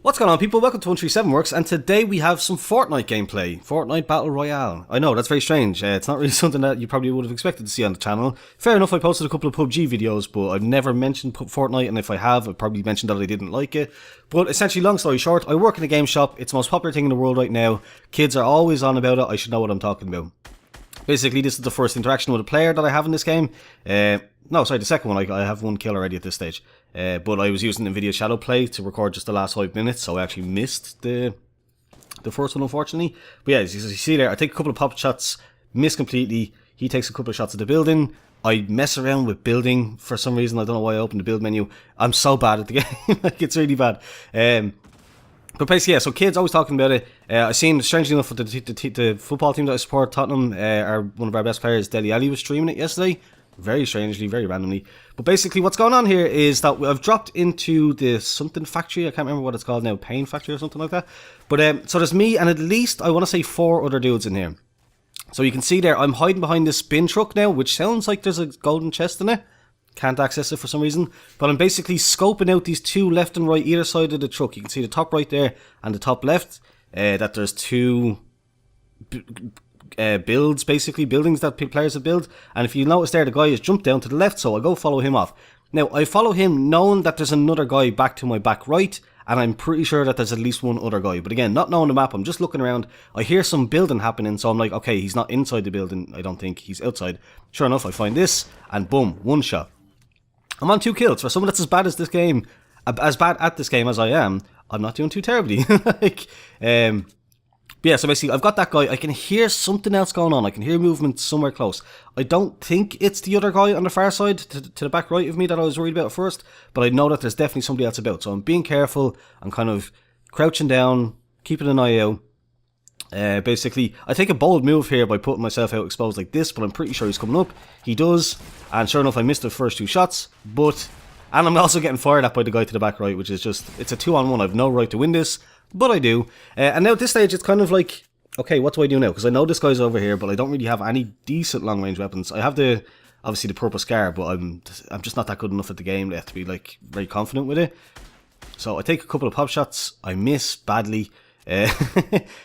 What's going on, people? Welcome to 137 Works, and today we have some Fortnite gameplay. Fortnite Battle Royale. I know, that's very strange. It's not really something that you probably would have expected to see on the channel. Fair enough, I posted a couple of PUBG videos, but I've never mentioned Fortnite, and if I have, I've probably mentioned that I didn't like it. But essentially, long story short, I work in a game shop. It's the most popular thing in the world right now. Kids are always on about it. I should know what I'm talking about. Basically, this is the first interaction with a player that I have in this game. No, sorry, the second one. I have one kill already at this stage. But I was using NVIDIA Shadow Play to record just the last 5 minutes, so I actually missed the first one, unfortunately. But yeah, as you see there, I take a couple of pop shots, miss completely. He takes a couple of shots at the building. I mess around with building for some reason. I don't know why I opened the build menu. I'm so bad at the game. Like, it's really bad. But basically, yeah, so kids always talking about it. I've seen, strangely enough, the football team that I support, Tottenham, are one of our best players, Dele Alli, was streaming it yesterday. Very strangely, very randomly. But basically, what's going on here is that I've dropped into the something factory. I can't remember what it's called now, Pain Factory or something like that. But so there's me and at least, I want to say, 4 other dudes in here. So you can see there, I'm hiding behind this bin truck now, which sounds like there's a golden chest in it. Can't access it for some reason. But I'm basically scoping out these 2 left and right, either side of the truck. You can see the top right there and the top left. That there's 2... builds, basically buildings that players have built, and if you notice there, the guy has jumped down to the left, so I go follow him off. Now I follow him knowing that there's another guy back to my back right, and I'm pretty sure that there's at least one other guy, but again, not knowing the map, I'm just looking around. I hear some building happening, so I'm like, okay, he's not inside the building, I don't think, he's outside. Sure enough, I find this, and boom, 1 shot. I'm on 2 kills. For someone that's as bad as this game, as bad at this game as I am, I'm not doing too terribly. But yeah, so basically, I've got that guy. I can hear something else going on. I can hear movement somewhere close. I don't think it's the other guy on the far side, to the back right of me, that I was worried about at first. But I know that there's definitely somebody else about. So I'm being careful. I'm kind of crouching down, keeping an eye out. Basically, I take a bold move here by putting myself out exposed like this, but I'm pretty sure he's coming up. He does. And sure enough, I missed the first 2 shots. And I'm also getting fired at by the guy to the back right, which is just, it's a 2-on-1. I've no right to win this. But I do. And now at this stage, it's kind of like, okay, what do I do now? Because I know this guy's over here, but I don't really have any decent long-range weapons. I have obviously the purple scar, but I'm just not that good enough at the game to be, like, very confident with it. So I take a couple of pop shots. I miss badly. And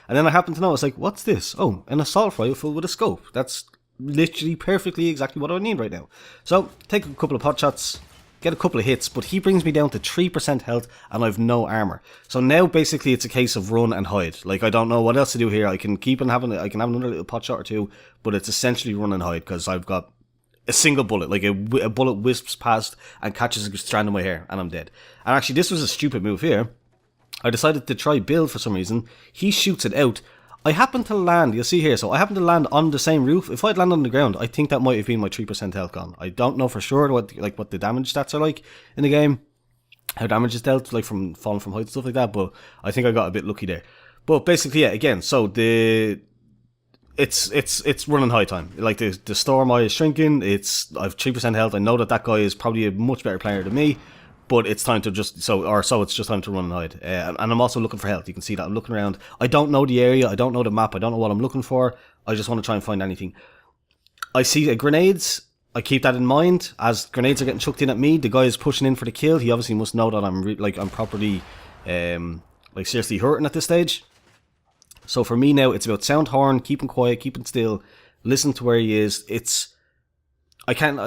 then I happen to notice, like, what's this? Oh, an assault rifle with a scope. That's literally perfectly exactly what I need right now. So, take a couple of pot shots. Get a couple of hits, but he brings me down to 3% health and I've no armor. So now basically it's a case of run and hide. Like, I don't know what else to do here. I can keep on having, I can have another little pot shot or 2, but it's essentially run and hide because I've got a single bullet. Like a bullet wisps past and catches a strand of my hair and I'm dead. And actually this was a stupid move here. I decided to try build for some reason. He shoots it out. I happen to land, you'll see here, so I happen to land on the same roof. If I'd landed on the ground, I think that might have been my 3% health gone. I don't know for sure what the damage stats are like in the game, how damage is dealt, like from falling from height and stuff like that, but I think I got a bit lucky there. But basically, yeah, again, so it's running high time. Like the storm eye is shrinking, I've 3% health, I know that guy is probably a much better player than me. But it's time to it's just time to run and hide. And I'm also looking for health. You can see that I'm looking around. I don't know the area. I don't know the map. I don't know what I'm looking for. I just want to try and find anything. I see grenades. I keep that in mind. As grenades are getting chucked in at me, the guy is pushing in for the kill. He obviously must know that I'm properly, seriously hurting at this stage. So for me now, it's about sound horn, keeping quiet, keeping still, listen to where he is. I can't,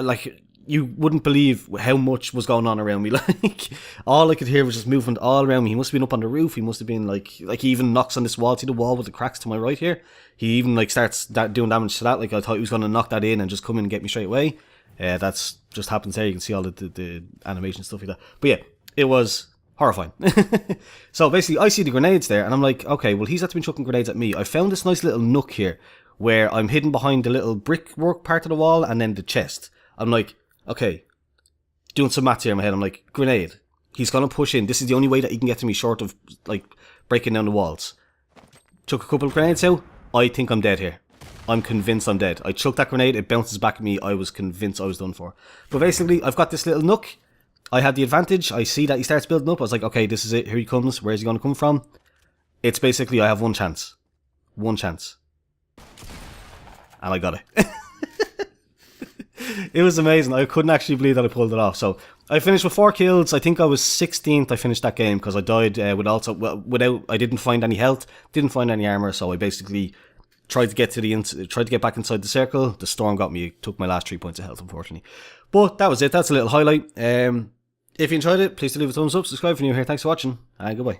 you wouldn't believe how much was going on around me. Like, all I could hear was just movement all around me. He must have been up on the roof. He must have been like he even knocks on this wall. See the wall with the cracks to my right here? He even starts doing damage to that. Like, I thought he was going to knock that in and just come in and get me straight away. That's just happens there. You can see all the animation stuff like that. But yeah, it was horrifying. So basically, I see the grenades there and I'm like, okay, well, he's had to be chucking grenades at me. I found this nice little nook here where I'm hidden behind the little brickwork part of the wall and then the chest. I'm like, okay, doing some maths here in my head. I'm like, grenade. He's going to push in. This is the only way that he can get to me short of, breaking down the walls. Chuck a couple of grenades out. I think I'm dead here. I'm convinced I'm dead. I chuck that grenade. It bounces back at me. I was convinced I was done for. But basically, I've got this little nook. I had the advantage. I see that he starts building up. I was like, okay, this is it. Here he comes. Where's he going to come from? It's basically, I have 1 chance. 1 chance. And I got it. It was amazing. I couldn't actually believe that I pulled it off. So I finished with 4 kills. I think I was 16th. I finished that game because I died without. I didn't find any health, didn't find any armor, so I basically tried to get back inside the circle. The storm got me. It took my last 3 points of health, unfortunately. But that was it. That's a little highlight. If you enjoyed it, please do leave a thumbs up. Subscribe if you're new here. Thanks for watching. And goodbye.